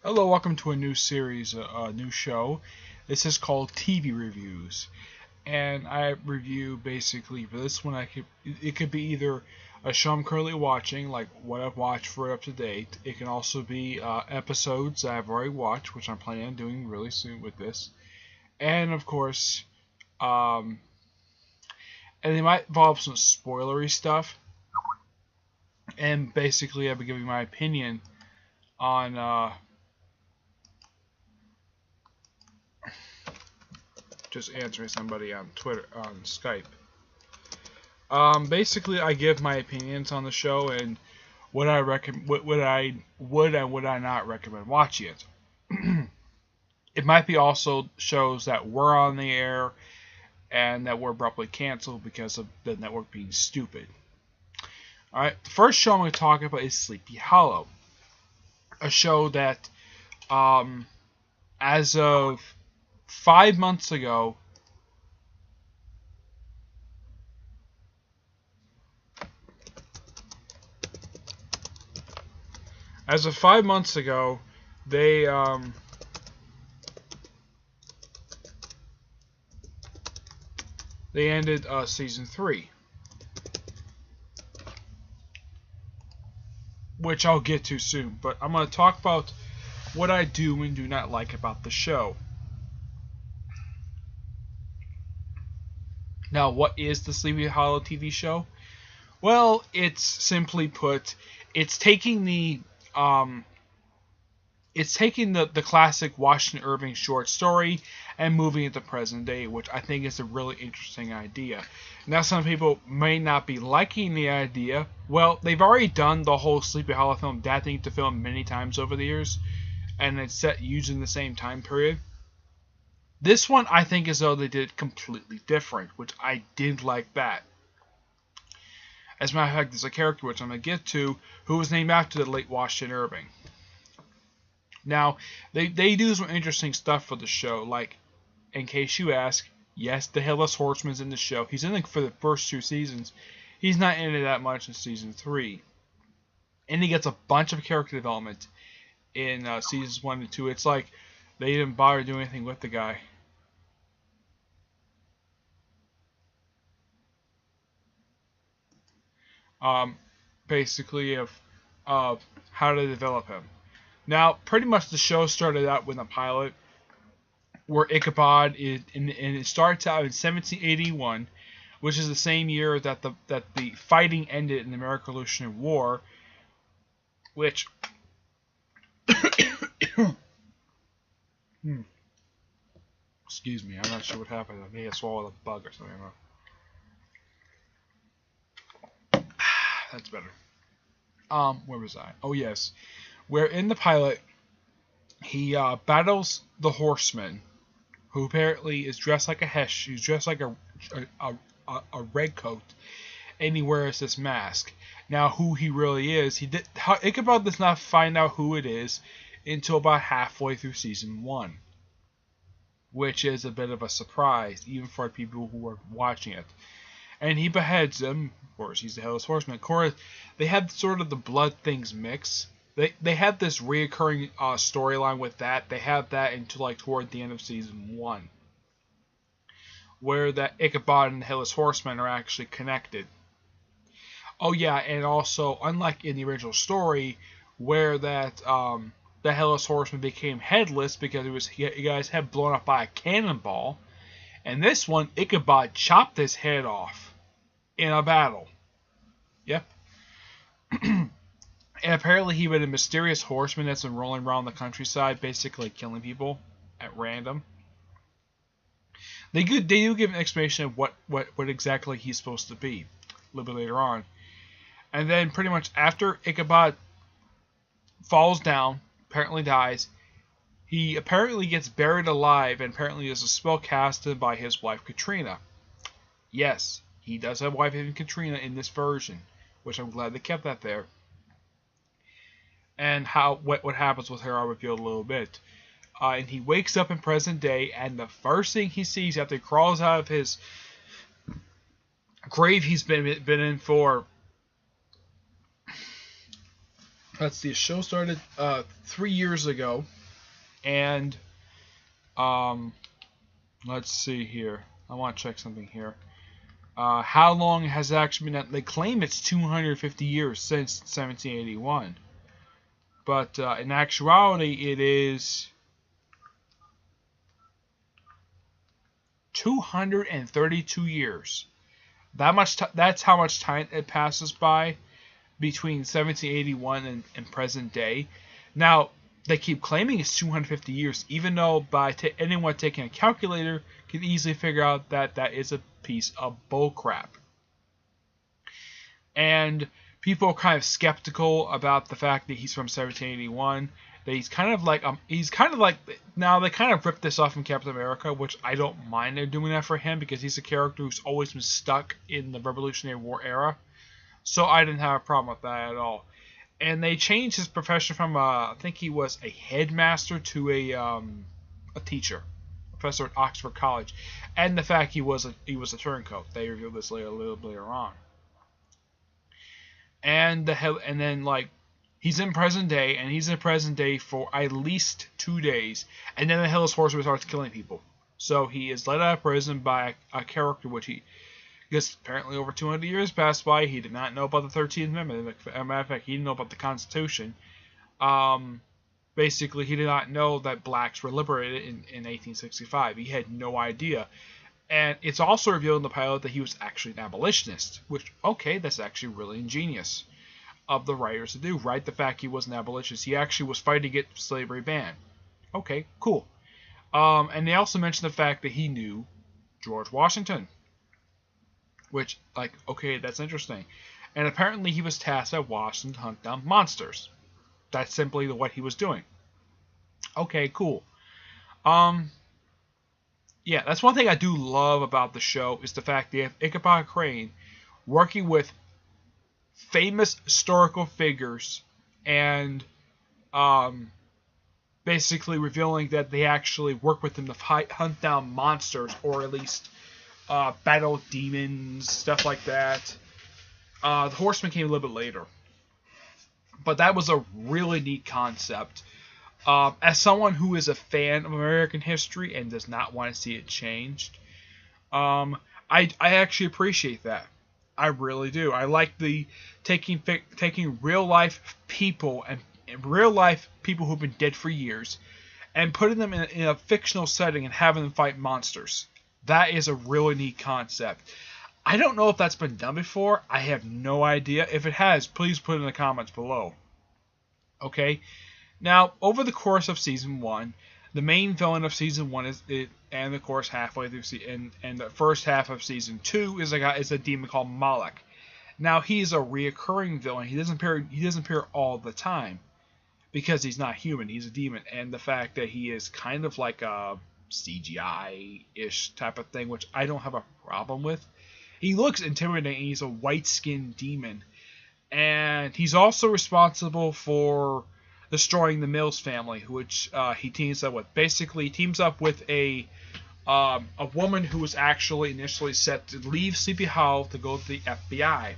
Hello, welcome to a new series, a new show. This is called TV Reviews, and I review basically for this one. It could be either a show I'm currently watching, like what I've watched for up to date. It can also be episodes that I've already watched, which I'm planning on doing really soon with this, and of course, um, and they might involve some spoilery stuff. And basically, I'll be giving my opinion on just answering somebody on Twitter on Skype. Basically, I give my opinions on the show and what I recommend, what I would and would I not recommend watching it. It might be also shows that were on the air and that were abruptly canceled because of the network being stupid. All right, the first show I'm going to talk about is Sleepy Hollow, a show that, um, as of 5 months ago, as of 5 months ago, they they ended season 3, which I'll get to soon. But I'm going to talk about what I do and do not like about the show. Now, what is the Sleepy Hollow TV show? Well, it's simply put, it's taking the um, the classic Washington Irving short story and moving it to present day, which I think is a really interesting idea. Now, some people may not be liking the idea. Well, they've already done the whole Sleepy Hollow film, adapting to film many times over the years, and it's set using the same time period. This one, I think, as though they did completely different, which I did like that. As a matter of fact, there's a character which I'm going to get to who was named after the late Washington Irving. Now, they do some interesting stuff for the show, like, in case you ask, yes, the Headless Horseman's in the show. He's in it for the first 2 seasons. He's not in it that much in season 3. And he gets a bunch of character development in seasons 1 and 2. It's like they didn't bother doing anything with the guy. Um, basically, of how to develop him. Now, pretty much the show started out with a pilot where Ichabod is, and it starts out in 1781, which is the same year that the fighting ended in the American Revolutionary War, which excuse me, I'm not sure what happened. I may have swallowed a bug or something. That's better. Where was I? Oh yes, where in the pilot he battles the Horseman, who apparently is dressed like a hesh. He's dressed like a red coat, and he wears this mask. Now, who he really is, Ichabod does not find out who it is until about halfway through season 1, which is a bit of a surprise, even for people who are watching it. And he beheads him. Of course, he's the Headless Horseman. Of course, they had sort of the blood things mix. They had this reoccurring storyline with that. They have that until like toward the end of season 1, where that Ichabod and the Headless Horseman are actually connected. Oh yeah, and also unlike in the original story, where that the Headless Horseman became headless because he guy's head blown up by a cannonball, and this one Ichabod chopped his head off in a battle. Yep. And apparently he was a mysterious horseman that's been rolling around the countryside, basically killing people at random. They do give an explanation of what exactly he's supposed to be a little bit later on. And then pretty much after Ichabod falls down, apparently dies, he apparently gets buried alive, and apparently there's a spell casted by his wife Katrina. Yes, he does have a wife named Katrina in this version, which I'm glad they kept that there. And what happens with her I'll reveal a little bit. And he wakes up in present day, and the first thing he sees after he crawls out of his grave he's been in for let's see, the show started 3 years ago, and um, let's see here. I want to check something here. How long has it actually been? They claim it's 250 years since 1781, but in actuality, it is 232 years. That's how much time it passes by between 1781 and present day. Now, they keep claiming it's 250 years, even though anyone taking a calculator can easily figure out that that is a piece of bullcrap. And people are kind of skeptical about the fact that he's from 1781. That he's kind of like now they kind of ripped this off from Captain America, which I don't mind they're doing that for him because he's a character who's always been stuck in the Revolutionary War era. So I didn't have a problem with that at all. And they changed his profession from I think he was a headmaster to a teacher, professor at Oxford College, and the fact he was a turncoat. They revealed this a little later on. And then he's in present day, and he's in present day for at least 2 days, and then the Headless Horseman starts killing people. So he is let out of prison by a character because apparently over 200 years passed by, he did not know about the 13th Amendment. As a matter of fact, he didn't know about the Constitution. Basically, he did not know that blacks were liberated in 1865. He had no idea. And it's also revealed in the pilot that he was actually an abolitionist, which, okay, that's actually really ingenious of the writers to do, right? The fact he was an abolitionist. He actually was fighting to get slavery banned. Okay, cool. And they also mentioned the fact that he knew George Washington. Which, okay, that's interesting. And apparently he was tasked by Washington to hunt down monsters. That's simply what he was doing. Okay, cool. Yeah, that's one thing I do love about the show is the fact that you have Ichabod Crane working with famous historical figures and basically revealing that they actually work with him to hunt down monsters, or at least battle demons, stuff like that. The Horseman came a little bit later. But that was a really neat concept. As someone who is a fan of American history and does not want to see it changed, I actually appreciate that. I really do. I like the taking real life people and real life people who've been dead for years and putting them in a fictional setting and having them fight monsters. That is a really neat concept. I don't know if that's been done before. I have no idea. If it has, please put it in the comments below. Okay? Now, over the course of Season 1, the main villain of Season 1 and of course halfway through and the first half of Season 2 is a demon called Moloch. Now, he's a reoccurring villain. He doesn't appear all the time because he's not human. He's a demon. And the fact that he is kind of like a CGI-ish type of thing, which I don't have a problem with. He looks intimidating. He's a white-skinned demon. And he's also responsible for destroying the Mills family, which he teams up with. Basically, he teams up with a woman who was actually initially set to leave Sleepy Hollow to go to the FBI,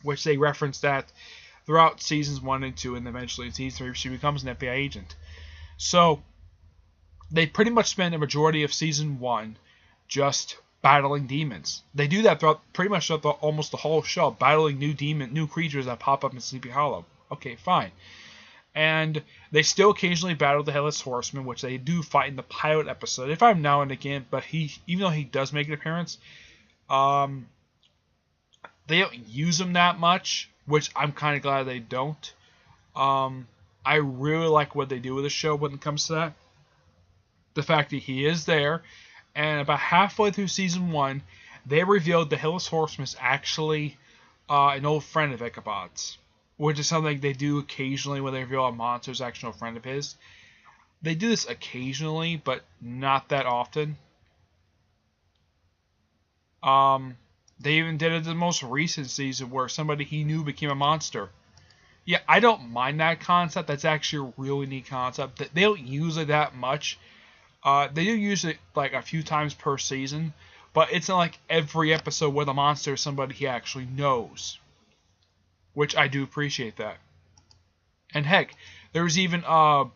which they reference that throughout Seasons 1 and 2, and eventually in Season 3 she becomes an FBI agent. So they pretty much spend a majority of Season 1 just battling demons. They do that throughout almost the whole show, battling new creatures that pop up in Sleepy Hollow. Okay, fine. And they still occasionally battle the Headless Horseman, which they do fight in the pilot episode, if I'm now and again. But even though he does make an appearance, they don't use him that much, which I'm kind of glad they don't. I really like what they do with the show when it comes to that. The fact that he is there, and about halfway through Season 1, they revealed the Headless Horseman is actually an old friend of Ichabod's, which is something they do occasionally when they reveal a monster is actually a friend of his. They do this occasionally, but not that often. They even did it in the most recent season where somebody he knew became a monster. Yeah, I don't mind that concept. That's actually a really neat concept. They don't use it that much. They do use it like a few times per season, but it's not like every episode where the monster is somebody he actually knows. Which I do appreciate that. And heck, there was even I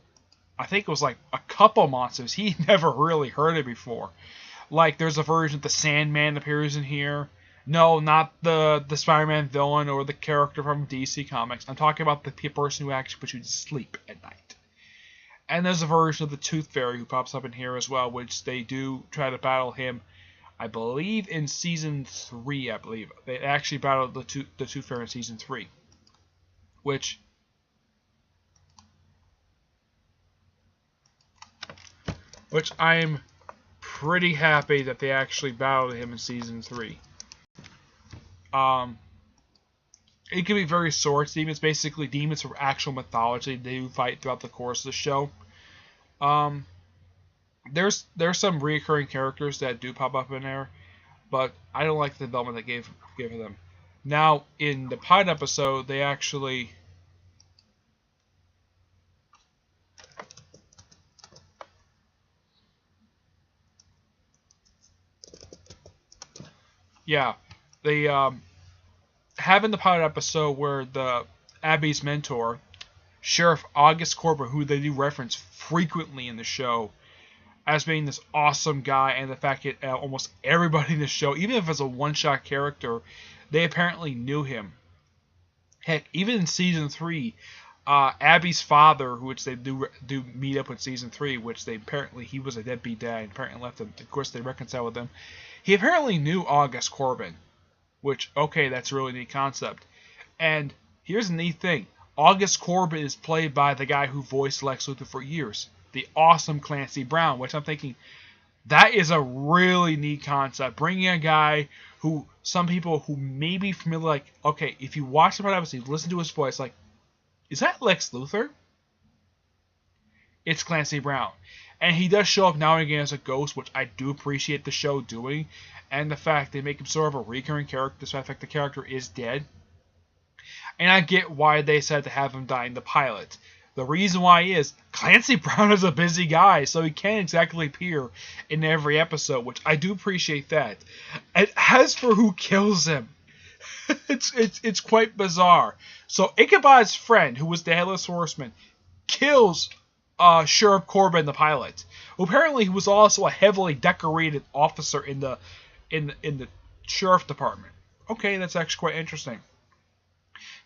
think it was like a couple monsters he never really heard of before. Like there's a version of the Sandman appears in here. No, not the Spider-Man villain or the character from DC Comics. I'm talking about the person who actually puts you to sleep at night. And there's a version of the Tooth Fairy who pops up in here as well, which they do try to battle him. I believe in season 3. I believe they actually battled the Tooth Fairy in season 3, which I'm pretty happy that they actually battled him in season 3. It can be very swords demons. Basically, demons from actual mythology. They do fight throughout the course of the show. There's some recurring characters that do pop up in there, but I don't like the development they gave them. Now, in the pilot episode, they actually they have in the pilot episode where the Abby's mentor, Sheriff August Corbin, who they do reference frequently in the show as being this awesome guy, and the fact that almost everybody in the show, even if it's a one-shot character, they apparently knew him. Heck, even in season 3, Abby's father, which they do meet up with season 3, which they apparently he was a deadbeat dad and apparently left them. Of course, they reconcile with him. He apparently knew August Corbin, which, okay, that's a really neat concept. And here's the neat thing. August Corbin is played by the guy who voiced Lex Luthor for years, the awesome Clancy Brown, which I'm thinking, that is a really neat concept. Bringing a guy who some people who may be familiar, like, okay, if you watch the episode, listen to his voice, like, is that Lex Luthor? It's Clancy Brown. And he does show up now and again as a ghost, which I do appreciate the show doing. And the fact they make him sort of a recurring character, despite the fact the character is dead. And I get why they said to have him die in the pilot. The reason why is Clancy Brown is a busy guy, so he can't exactly appear in every episode, which I do appreciate that. And as for who kills him, it's quite bizarre. So Ichabod's friend, who was the Headless Horseman, kills Sheriff Corbin, the pilot, who apparently was also a heavily decorated officer in the sheriff department. Okay, that's actually quite interesting.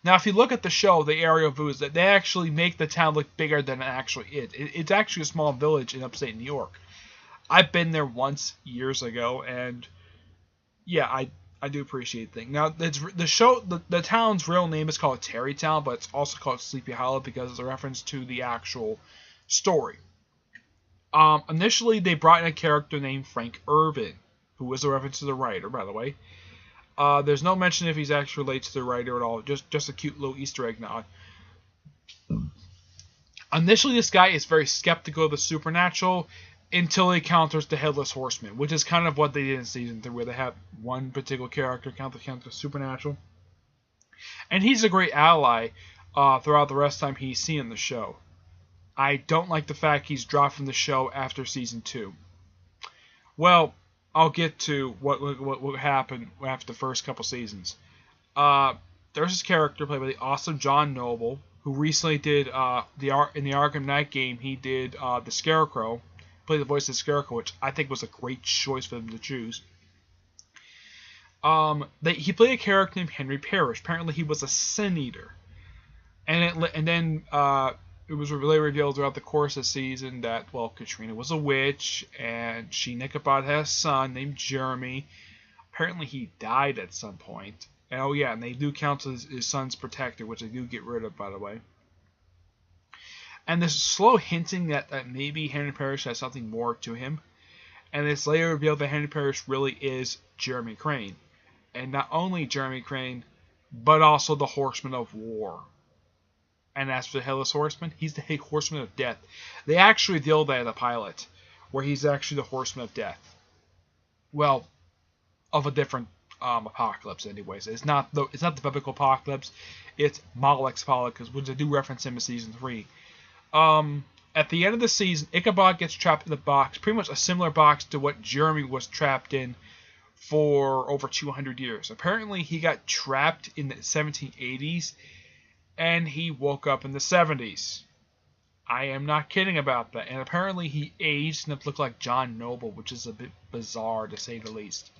Now, if you look at the show, the aerial views, that they actually make the town look bigger than it actually is. It's actually a small village in upstate New York. I've been there once years ago, and yeah, I do appreciate things. Now, the town's real name is called Tarrytown, but it's also called Sleepy Hollow because it's a reference to the actual story. Initially, they brought in a character named Frank Irvin, who was a reference to the writer, by the way. There's no mention if he's actually related to the writer at all. Just a cute little Easter egg nod. Initially, this guy is very skeptical of the supernatural until he encounters the Headless Horseman, which is kind of what they did in season 3, where they have one particular character encounter the supernatural. And he's a great ally throughout the rest of the time he's seen in the show. I don't like the fact he's dropped from the show after season 2. Well, I'll get to what happened after the first couple seasons. There's this character played by the awesome John Noble, who recently did in the Arkham Knight game. He did the Scarecrow, played the voice of the Scarecrow, which I think was a great choice for them to choose. He played a character named Henry Parrish. Apparently, he was a Sin Eater, and then it was really revealed throughout the course of the season that, well, Katrina was a witch, and Ichabod had a son named Jeremy. Apparently, he died at some point. And, oh yeah, and they do count as his son's protector, which they do get rid of, by the way. And there's slow hinting that maybe Henry Parrish has something more to him. And it's later revealed that Henry Parrish really is Jeremy Crane. And not only Jeremy Crane, but also the Horseman of War. And as for the Headless Horseman, he's the Horseman of Death. They actually revealed that in the pilot, where he's actually the Horseman of Death. Well, of a different apocalypse, anyways. It's not the biblical apocalypse. It's Malek's apocalypse, which they do reference him in season 3. At the end of the season, Ichabod gets trapped in the box, pretty much a similar box to what Jeremy was trapped in for over 200 years. Apparently, he got trapped in the 1780s and he woke up in the 70s. I am not kidding about that. And apparently he aged enough to look like John Noble, which is a bit bizarre to say the least.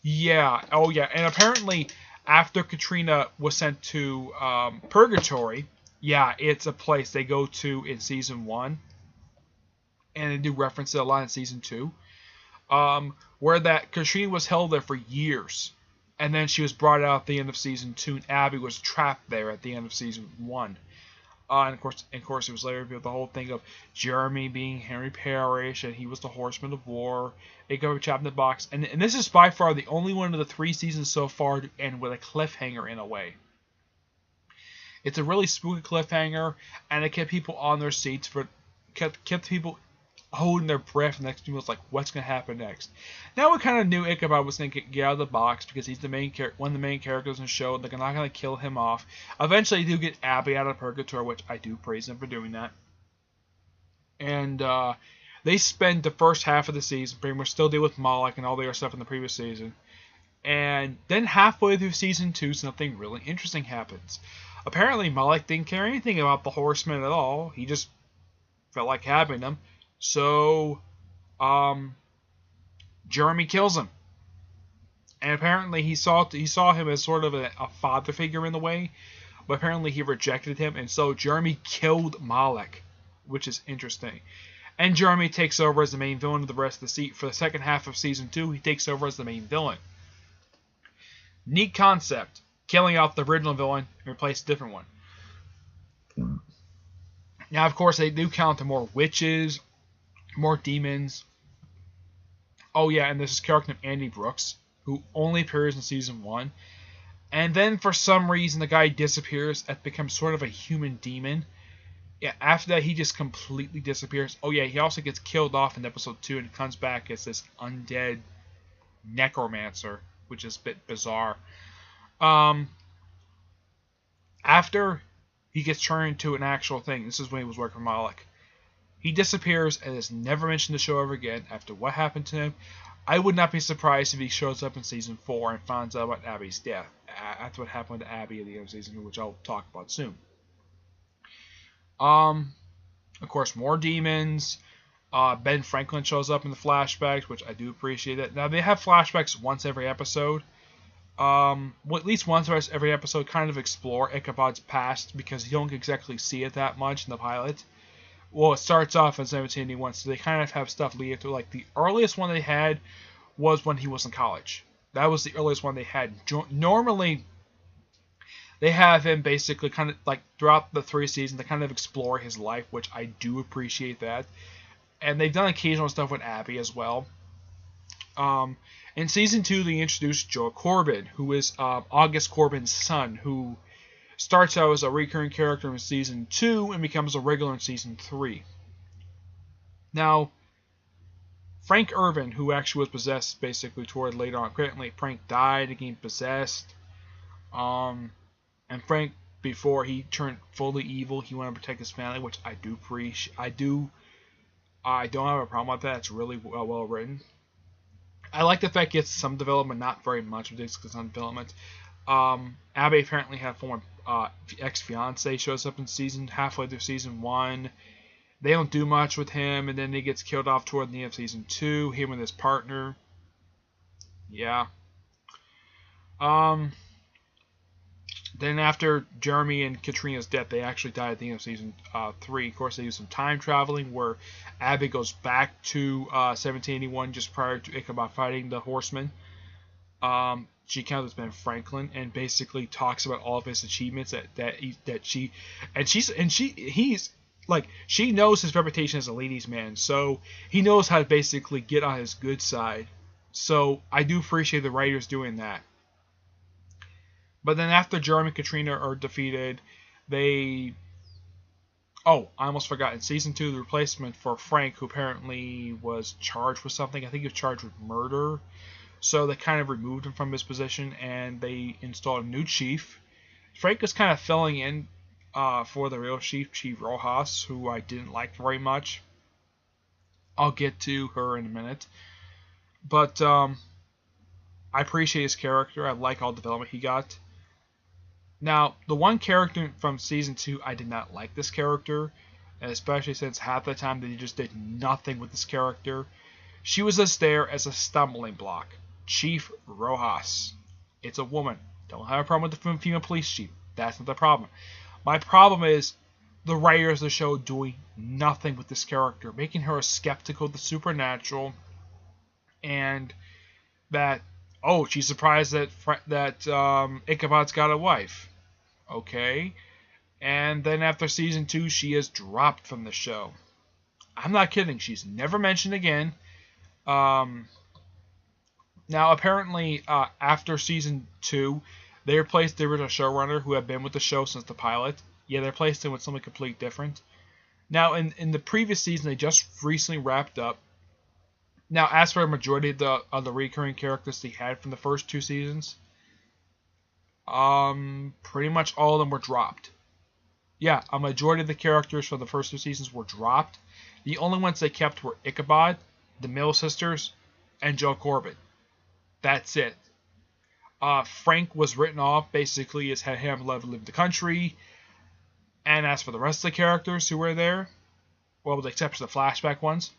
Yeah, oh yeah, and apparently after Katrina was sent to Purgatory, yeah, it's a place they go to in season 1, and they do reference it a lot in season 2, where that Katrina was held there for years, and then she was brought out at the end of season 2, and Abby was trapped there at the end of season 1. And of course, it was later revealed the whole thing of Jeremy being Henry Parrish, and he was the Horseman of War. It got trapped in the box, and this is by far the only one of the 3 seasons so far to end with a cliffhanger in a way. It's a really spooky cliffhanger, and it kept people on their seats, but kept people holding their breath. And the next thing was like, what's going to happen next? Now we kind of knew Ichabod was going to get out of the box because he's the one of the main characters in the show. They're not going to kill him off. Eventually, they do get Abby out of Purgatory, which I do praise them for doing that. And they spend the first half of the season pretty much still deal with Moloch and all the other stuff in the previous season. And then halfway through season 2, something really interesting happens. Apparently, Moloch didn't care anything about the Horsemen at all. He just felt like having them. So, Jeremy kills him, and apparently he saw him as sort of a father figure in the way, but apparently he rejected him, and so Jeremy killed Moloch, which is interesting. And Jeremy takes over as the main villain of the rest of the for the second half of season 2. He takes over as the main villain. Neat concept, killing off the original villain and replace a different one. Now, of course, they do count to more witches, more demons. Oh yeah, and there's this character named Andy Brooks, who only appears in season 1. And then for some reason the guy disappears and becomes sort of a human demon. Yeah, after that he just completely disappears. Oh yeah, he also gets killed off in episode 2 and comes back as this undead necromancer, which is a bit bizarre. After he gets turned into an actual thing, this is when he was working for Moloch. He disappears and is never mentioned in the show ever again after what happened to him. I would not be surprised if he shows up in season 4 and finds out about Abby's death after what happened to Abby at the end of season, which I'll talk about soon. Of course, more demons. Ben Franklin shows up in the flashbacks, which I do appreciate it. Now, they have flashbacks once every episode. Well, at least once every episode, kind of explore Ichabod's past, because you don't exactly see it that much in the pilot. Well, it starts off in 1781, so they kind of have stuff leading to, like, the earliest one they had was when he was in college. That was the earliest one they had. Normally, they have him basically kind of, like, throughout the 3 seasons, they kind of explore his life, which I do appreciate that. And they've done occasional stuff with Abby as well. In season 2, they introduced Joe Corbin, who is August Corbin's son, who starts out as a recurring character in season 2 and becomes a regular in season 3. Now, Frank Irvin, who actually was possessed basically toward later on, apparently Frank died and became possessed. And Frank, before he turned fully evil, he wanted to protect his family, which I do appreciate. I don't have a problem with that. It's really well written. I like the fact it gets some development, not very much, but it's some development. Abby apparently had a former ex-fiance shows up in halfway through season 1. They don't do much with him, and then he gets killed off toward the end of season 2. Him and his partner. Yeah. Then after Jeremy and Katrina's death, they actually died at the end of season 3. Of course, they do some time traveling where Abby goes back to 1781 just prior to Ichabod fighting the Horsemen. She encounters Ben Franklin and basically talks about all of his achievements she knows his reputation as a ladies' man, so he knows how to basically get on his good side. So I do appreciate the writers doing that. But then after Jeremy and Katrina are defeated, I almost forgot. In season 2, the replacement for Frank, who apparently was charged with something, I think he was charged with murder. So they kind of removed him from his position, and they installed a new chief. Frank was kind of filling in for the real chief, Chief Rojas, who I didn't like very much. I'll get to her in a minute. But I appreciate his character. I like all the development he got. Now, the one character from season 2, I did not like this character, especially since half the time they just did nothing with this character. She was just there as a stumbling block. Chief Rojas. It's a woman. Don't have a problem with the female police chief. That's not the problem. My problem is the writers of the show doing nothing with this character, making her a skeptical of the supernatural, and that, oh, she's surprised that Ichabod's got a wife. Okay. And then after season 2, she is dropped from the show. I'm not kidding. She's never mentioned again. Now, apparently, after season 2, they replaced the original showrunner who had been with the show since the pilot. Yeah, they replaced him with something completely different. Now, in the previous season, they just recently wrapped up. Now, as for a majority of the recurring characters they had from the first 2 seasons, pretty much all of them were dropped. Yeah, a majority of the characters for the first 2 seasons were dropped. The only ones they kept were Ichabod, the Mill Sisters, and Joe Corbett. That's it. Frank was written off basically as had him leave the country. And as for the rest of the characters who were there, well, with the exception of the flashback ones,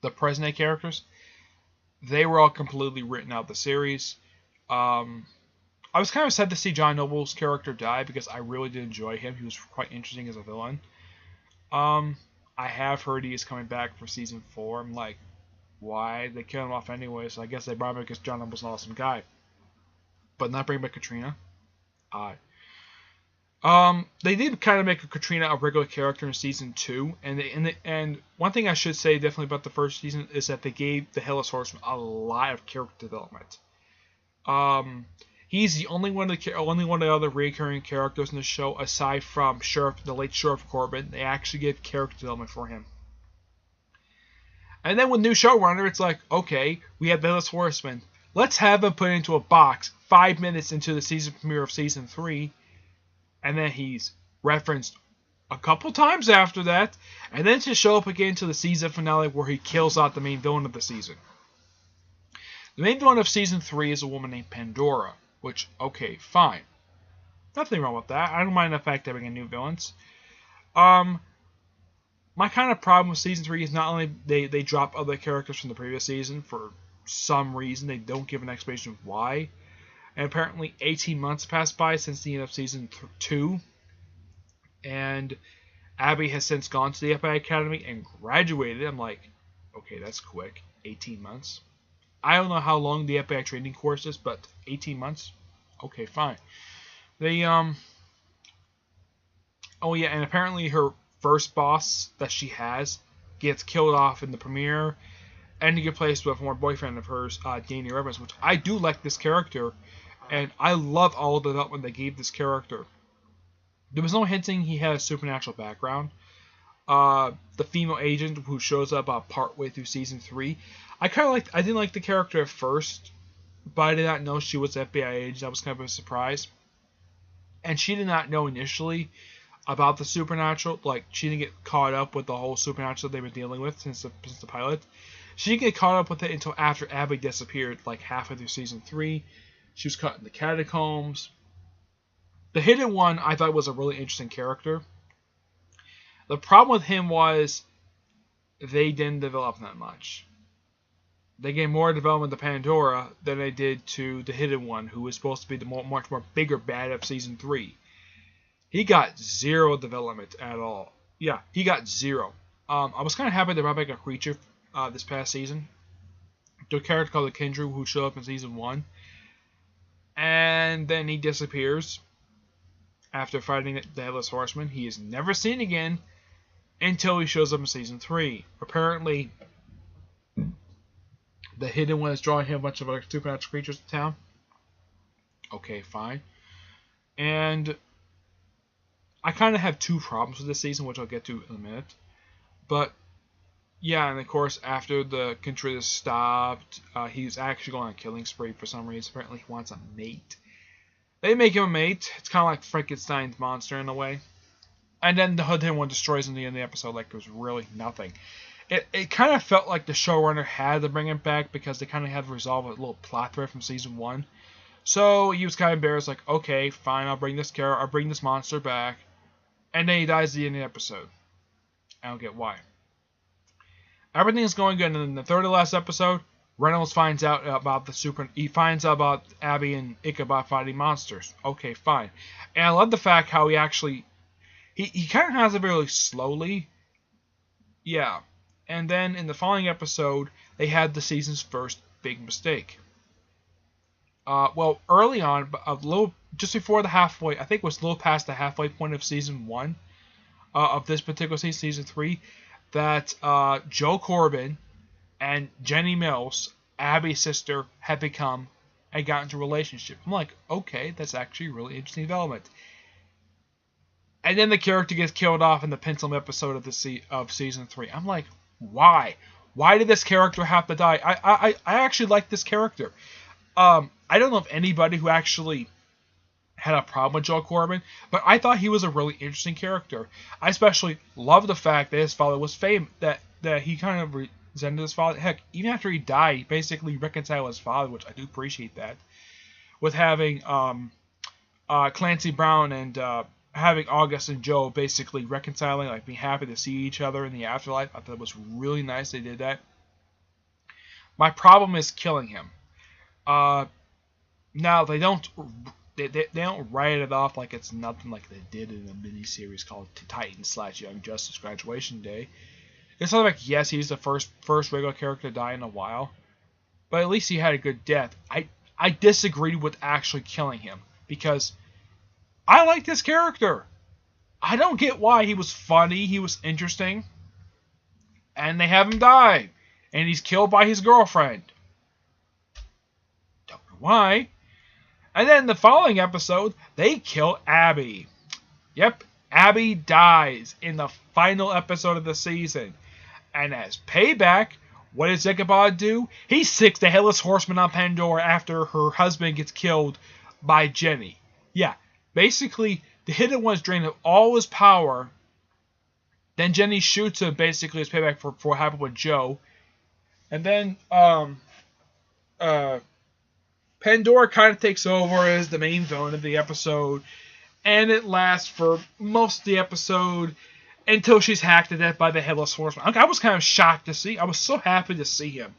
the present day characters, they were all completely written out of the series. I was kind of sad to see John Noble's character die because I really did enjoy him. He was quite interesting as a villain. I have heard he is coming back for season 4. I'm like, why? They killed him off anyway, so I guess they brought him because John Noble's an awesome guy. But not bring back Katrina. They did kind of make Katrina a regular character in season 2, and one thing I should say definitely about the first season is that they gave the Headless Horseman a lot of character development. He's the only one of the other recurring characters in the show aside from the late Sheriff Corbin. They actually gave character development for him. And then with new showrunner, it's like, okay, we have the Headless Horseman. Let's have him put into a box 5 minutes into the season premiere of season 3. And then he's referenced a couple times after that. And then to show up again to the season finale where he kills out the main villain of the season. The main villain of season 3 is a woman named Pandora. Which, okay, fine. Nothing wrong with that. I don't mind the fact that we get new villains. My kind of problem with season 3 is not only they drop other characters from the previous season for some reason. They don't give an explanation of why. And apparently 18 months passed by since the end of season 2. And Abby has since gone to the FBI Academy and graduated. I'm like, okay, that's quick. 18 months. I don't know how long the FBI training course is, but 18 months? Okay, fine. They, oh yeah, and apparently her first boss that she has gets killed off in the premiere and to get replaced with a former boyfriend of hers, Danny Rivers, which I do like this character, and I love all the development they gave this character. There was no hinting he had a supernatural background. The female agent who shows up partway through season 3, I didn't like the character at first, but I did not know she was an FBI agent. That was kind of a surprise. And she did not know initially about the supernatural. Like, she didn't get caught up with the whole supernatural they've been dealing with since the pilot. She didn't get caught up with it until after Abby disappeared, like halfway through season 3. She was caught in the catacombs. The Hidden One, I thought, was a really interesting character. The problem with him was they didn't develop that much. They gave more development to Pandora than they did to the Hidden One, who was supposed to be the much more bigger bad of season 3. He got 0 development at all. Yeah, he got 0. I was kind of happy they brought back a creature this past season. The character called the Kindred, who showed up in season 1. And then he disappears after fighting the Headless Horseman. He is never seen again until he shows up in season 3. Apparently, the Hidden One is drawing him a bunch of other supernatural creatures to town. Okay, fine. And I kind of have 2 problems with this season, which I'll get to in a minute. But, yeah, and of course, after the Contreras stopped, he's actually going on a killing spree for some reason. Apparently, he wants a mate. They make him a mate. It's kind of like Frankenstein's monster in a way. And then the Hidden One destroys him at the end of the episode like it was really nothing. It kind of felt like the showrunner had to bring him back because they kind of had to resolve a little plot thread from season 1. So he was kind of embarrassed, like, okay, fine, I'll bring this monster back. And then he dies at the end of the episode. I don't get why. Everything's going good, and in the third to last episode, Reynolds finds out about he finds out about Abby and Ichabod fighting monsters. Okay, fine. And I love the fact how he kind of has it very slowly. Yeah. And then in the following episode, they had the season's first big mistake. Well, early on, just before the halfway, I think it was a little past the halfway point of season 1 of this particular season 3, that Joe Corbin and Jenny Mills, Abby's sister, had got into a relationship. I'm like, okay, that's actually a really interesting development. And then the character gets killed off in the penultimate episode of season 3. I'm like, why? Why did this character have to die? I actually like this character. I don't know of anybody who actually had a problem with Joe Corbin, but I thought he was a really interesting character. I especially love the fact that his father was famous, that he kind of resented his father. Heck, even after he died, he basically reconciled his father, which I do appreciate that. With having Clancy Brown and having August and Joe basically reconciling, like being happy to see each other in the afterlife. I thought it was really nice they did that. My problem is killing him. Now they don't write it off like it's nothing, like they did in a miniseries called Titan/Young Justice Graduation Day. It's not like, yes, he's the first regular character to die in a while, but at least he had a good death. I disagreed with actually killing him because I like this character. I don't get why. He was funny, he was interesting, and they have him die, and he's killed by his girlfriend. Don't know why. And then the following episode, they kill Abby. Yep, Abby dies in the final episode of the season. And as payback, what does Ichabod do? He sicks the Headless Horseman on Pandora after her husband gets killed by Jenny. Yeah, basically, the Hidden One's drained of all his power. Then Jenny shoots him basically as payback for what happened with Joe. And then, Pandora kind of takes over as the main villain of the episode, and it lasts for most of the episode until she's hacked to death by the Headless Horseman. I was kind of shocked to see. I was so happy to see him.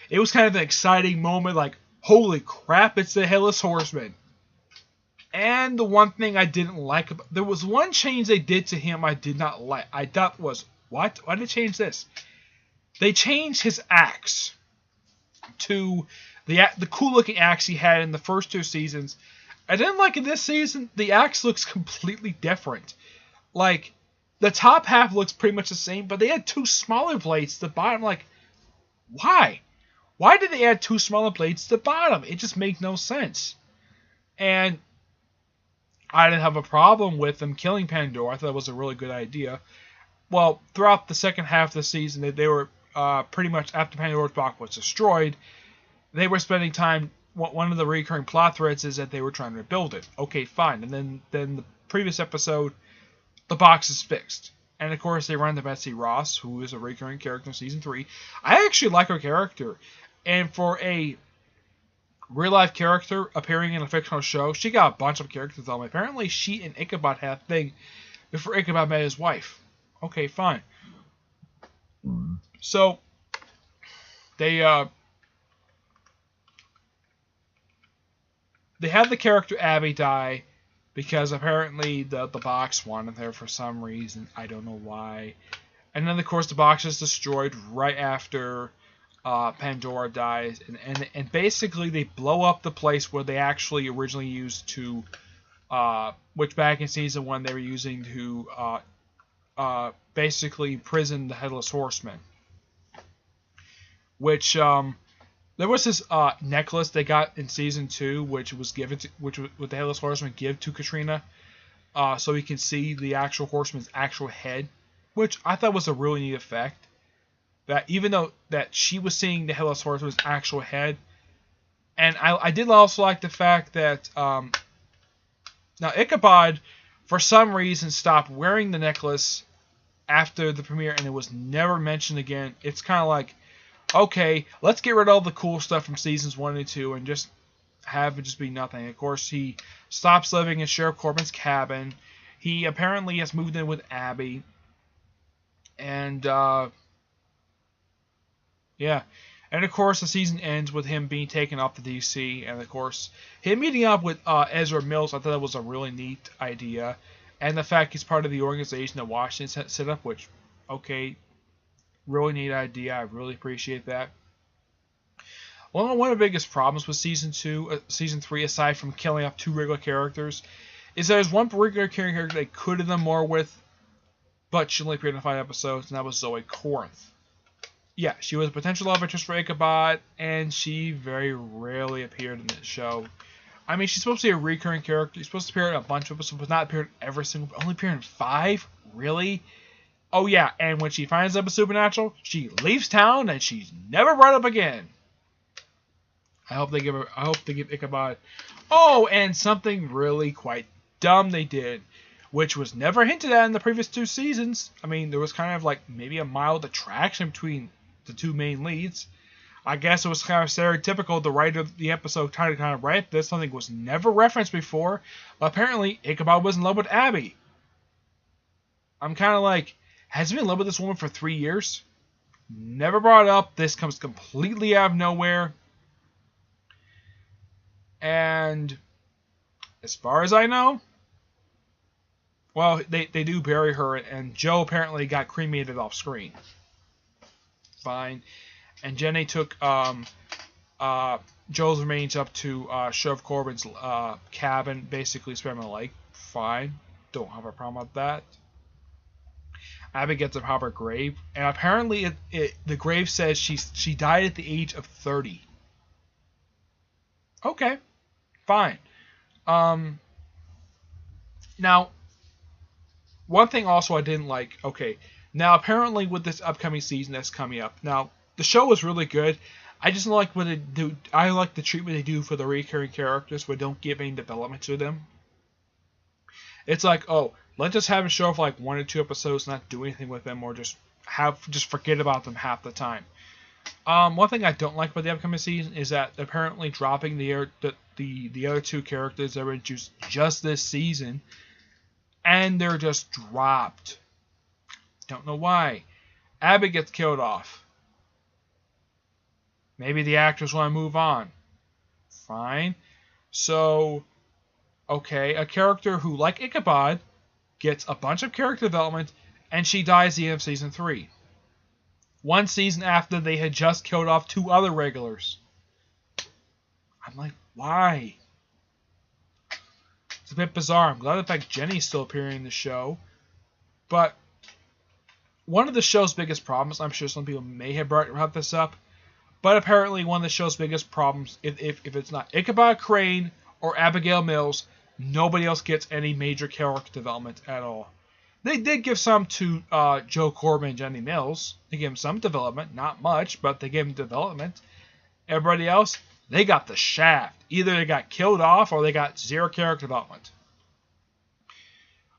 It was kind of an exciting moment, like, holy crap, it's the Headless Horseman. And the one thing I didn't like about, there was one change they did to him I did not like. I thought was, what? Why did they change this? They changed his axe to the cool looking axe he had in the first 2 seasons. And then, like, in this season, the axe looks completely different. Like, the top half looks pretty much the same, but they had 2 smaller blades to the bottom. Like, why? Why did they add 2 smaller blades to the bottom? It just made no sense. And I didn't have a problem with them killing Pandora. I thought it was a really good idea. Well, throughout the second half of the season, they were pretty much, after Pandora's box was destroyed, they were spending time. One of the recurring plot threads is that they were trying to rebuild it. Okay, fine. And then the previous episode, the box is fixed. And of course, they run into Betsy Ross, who is a recurring character in season 3. I actually like her character. And for a real-life character appearing in a fictional show, she got a bunch of character development. Apparently, she and Ichabod had a thing before Ichabod met his wife. Okay, fine. So, they had the character Abby die because apparently the box wanted her for some reason. I don't know why. And then, of course, the box is destroyed right after Pandora dies. And basically, they blow up the place where they actually originally used to, which back in season 1 they were using to basically imprison the Headless Horseman. Which, there was this necklace they got in season 2, which was given to, which the Headless Horseman give to Katrina, so you can see the actual horseman's actual head, which I thought was a really neat effect. That even though that she was seeing the Headless Horseman's actual head, and I did also like the fact that now Ichabod, for some reason, stopped wearing the necklace after the premiere, and it was never mentioned again. It's kind of like, okay, let's get rid of all the cool stuff from seasons 1 and 2 and just have it just be nothing. Of course, he stops living in Sheriff Corbin's cabin. He apparently has moved in with Abby. And, yeah. And, of course, the season ends with him being taken off the DC. And, of course, him meeting up with Ezra Mills, I thought that was a really neat idea. And the fact he's part of the organization that Washington set up, which, okay, really neat idea. I really appreciate that. One of the biggest problems with season 3, aside from killing off 2 regular characters, is there's one regular character they could have done more with, but she only appeared in 5 episodes, and that was Zoe Corinth. Yeah, she was a potential love interest for Ichabod, and she very rarely appeared in this show. I mean, she's supposed to be a recurring character. She's supposed to appear in a bunch of episodes, but not appear in every single. Only appear in 5? Really? Oh yeah, and when she finds up a supernatural, she leaves town and she's never brought up again. I hope they give Ichabod. Oh, and something really quite dumb they did, which was never hinted at in the previous 2 seasons. I mean, there was kind of like maybe a mild attraction between the 2 main leads. I guess it was kind of stereotypical. The writer of the episode tried to kind of write this. Something was never referenced before. But apparently, Ichabod was in love with Abby. I'm kind of like, has he been in love with this woman for 3 years? Never brought up. This comes completely out of nowhere. And as far as I know, well, they do bury her, and Joe apparently got cremated off screen. Fine. And Jenny took Joe's remains up to Sheriff Corbin's cabin, basically sparing the lake. Fine. Don't have a problem with that. Abby gets a proper grave, and apparently the grave says she died at the age of 30. Okay, fine. Now, one thing also I didn't like. Okay, now apparently with this upcoming season that's coming up, now the show was really good. I just don't like what they do. I like the treatment they do for the recurring characters, but don't give any development to them. It's like, oh, let's just have a show for like 1 or 2 episodes, not do anything with them, or just forget about them half the time. One thing I don't like about the upcoming season is that apparently dropping the other 2 characters that were introduced just this season, and they're just dropped. Don't know why. Abby gets killed off. Maybe the actors want to move on. Fine. So, okay, a character who, like Ichabod, gets a bunch of character development, and she dies at the end of season 3. 1 season after they had just killed off 2 other regulars. I'm like, why? It's a bit bizarre. I'm glad the fact Jenny's still appearing in the show. But one of the show's biggest problems, I'm sure some people may have brought this up, but apparently one of the show's biggest problems, if it's not Ichabod Crane or Abigail Mills, nobody else gets any major character development at all. They did give some to Joe Corbin and Jenny Mills. They gave them some development, not much, but they gave them development. Everybody else, they got the shaft. Either they got killed off or they got 0 character development.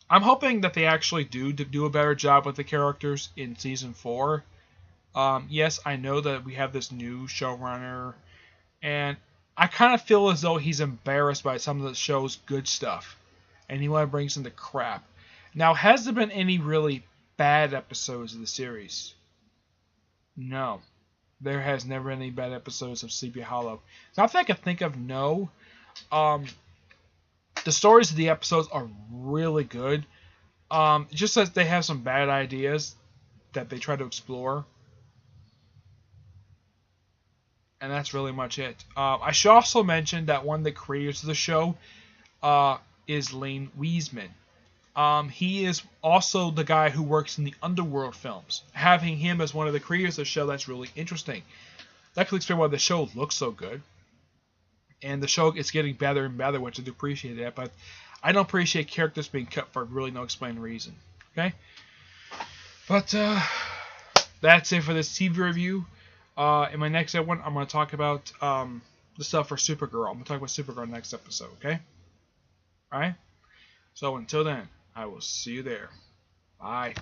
I'm hoping that they actually do a better job with the characters in season 4. Yes, I know that we have this new showrunner, and I kind of feel as though he's embarrassed by some of the show's good stuff, and he want to bring some of the crap. Now, has there been any really bad episodes of the series? No. There has never been any bad episodes of Sleepy Hollow. Not that I can think of, no. The stories of the episodes are really good. Just that they have some bad ideas that they try to explore. And that's really much it. I should also mention that one of the creators of the show is Lane Wiseman. He is also the guy who works in the Underworld films. Having him as one of the creators of the show, that's really interesting. That could explain why the show looks so good. And the show is getting better and better, which I do appreciate that. But I don't appreciate characters being cut for really no explained reason. Okay? But that's it for this TV review. In my next one, I'm going to talk about the stuff for Supergirl. I'm going to talk about Supergirl next episode. Okay? Alright? So until then, I will see you there. Bye.